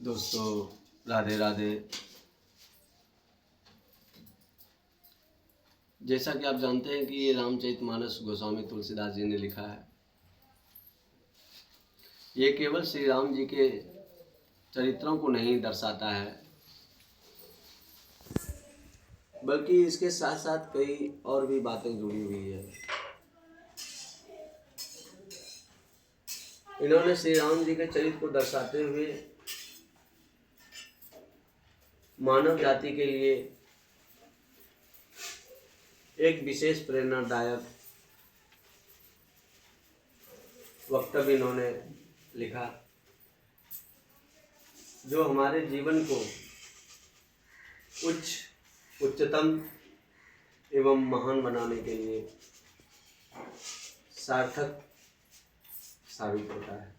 दोस्तों राधे राधे। जैसा कि आप जानते हैं कि ये रामचरितमानस गोस्वामी तुलसीदास जी ने लिखा है। ये केवल श्री राम जी के चरित्रों को नहीं दर्शाता है, बल्कि इसके साथ साथ कई और भी बातें जुड़ी हुई है। इन्होंने श्री राम जी के चरित्र को दर्शाते हुए मानव जाति के लिए एक विशेष प्रेरणादायक वक्तव्य इन्होंने लिखा, जो हमारे जीवन को उच्चतम एवं महान बनाने के लिए सार्थक साबित होता है।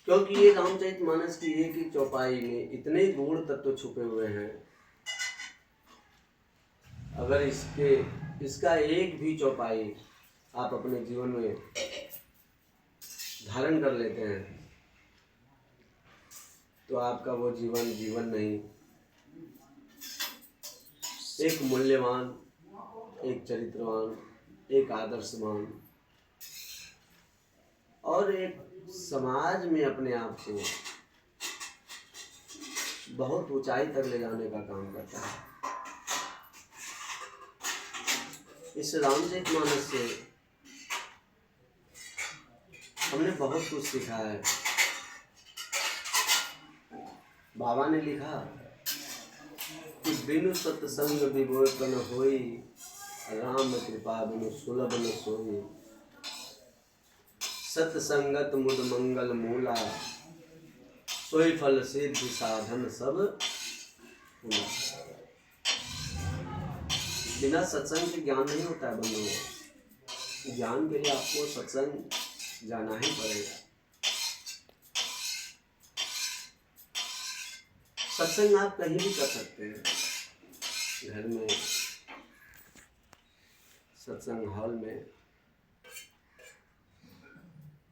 क्योंकि ये रामचरितमानस की एक ही चौपाई में इतने गूढ़ तत्व छुपे हुए हैं, अगर इसका एक भी चौपाई आप अपने जीवन में धारण कर लेते हैं तो आपका वो जीवन नहीं, एक मूल्यवान, एक चरित्रवान, एक आदर्शवान और एक समाज में अपने आप को बहुत ऊंचाई तक ले जाने का काम करता है। इस रामचरितमानस से हमने बहुत कुछ सीखा है। बाबा ने लिखा कि बिनु सत्संग विवेक न होई, राम कृपा बिनु सुलभ न सोई। सत्संगत मुद मंगल मूला, सोई फल सिद्धि साधन सब हुआ। बिना सत्संग के ज्ञान नहीं होता है बंधुओं। ज्ञान के लिए आपको सत्संग जाना ही पड़ेगा। सत्संग आप कहीं भी कर सकते हैं, घर में, सत्संग हॉल में,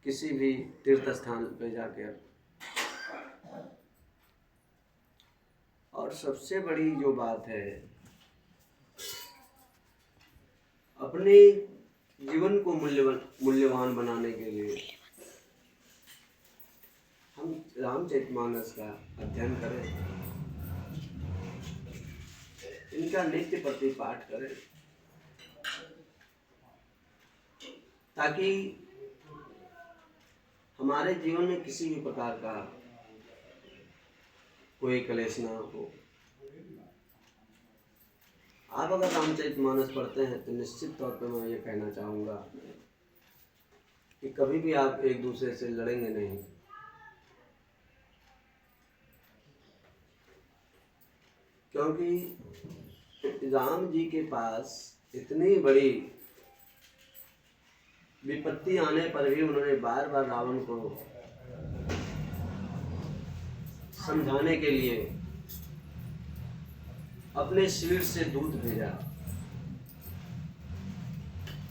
किसी भी तीर्थ स्थान पे जाकर। और सबसे बड़ी जो बात है, अपने जीवन को मूल्यवान बनाने के लिए हम रामचरितमानस का अध्ययन करें, इनका नित्य प्रति पाठ करें, ताकि हमारे जीवन में किसी भी प्रकार का कोई क्लेश ना हो। आप अगर रामचरितमानस पढ़ते हैं तो निश्चित तौर पर मैं ये कहना चाहूँगा कि कभी भी आप एक दूसरे से लड़ेंगे नहीं। क्योंकि राम जी के पास इतनी बड़ी विपत्ति आने पर भी उन्होंने बार बार रावण को समझाने के लिए अपने शिविर से दूत भेजा।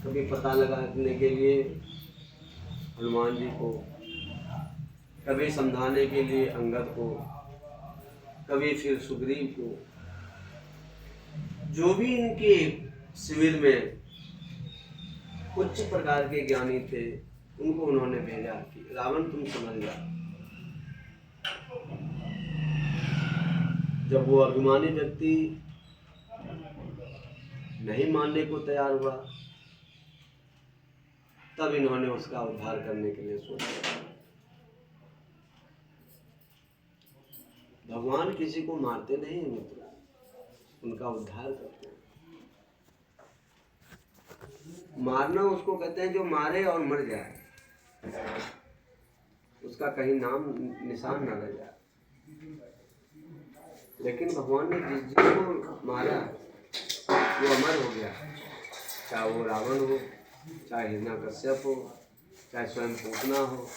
कभी पता लगाने के लिए हनुमान जी को, कभी समझाने के लिए अंगद को, कभी फिर सुग्रीव को। जो भी इनके शिविर में उच्च प्रकार के ज्ञानी थे, उनको उन्होंने भेजा कि रावण तुम समझ जा। जब वो अभिमानी व्यक्ति नहीं मानने को तैयार हुआ, तब इन्होंने उसका उद्धार करने के लिए सोचा। भगवान किसी को मारते नहीं मित्र, उनका उद्धार करते हैं। मारना उसको कहते हैं जो मारे और मर जाए, उसका कहीं नाम निशान न रह जाए। लेकिन भगवान ने जिसको मारा वो अमर हो गया, चाहे वो रावण हो, चाहे हिरण्यकश्यप हो, चाहे स्वयं पूतना हो।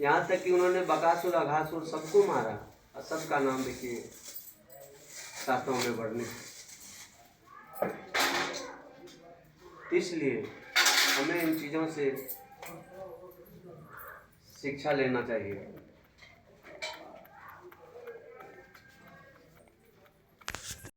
यहाँ तक कि उन्होंने बकासुर, अघासुर सबको मारा और सबका नाम देखिए शास्त्रों में वर्णित। इसलिए हमें इन चीज़ों से शिक्षा लेना चाहिए।